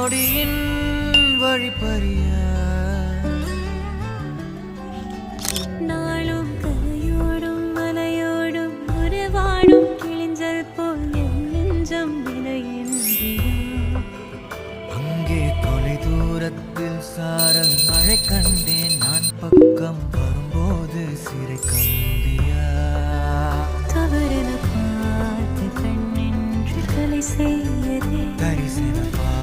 நொடியின் வழிப்பறிய நாளும் கரையோடும் மலையோடும் உறவாடும் கிழிஞ்சல் போல் என் நெஞ்சம் விலையின்றியா அங்கே தொலை தூரத்தில் சாரல் மழை கண்டேன் நான் பக்கம் வரும்போது சிறை கண்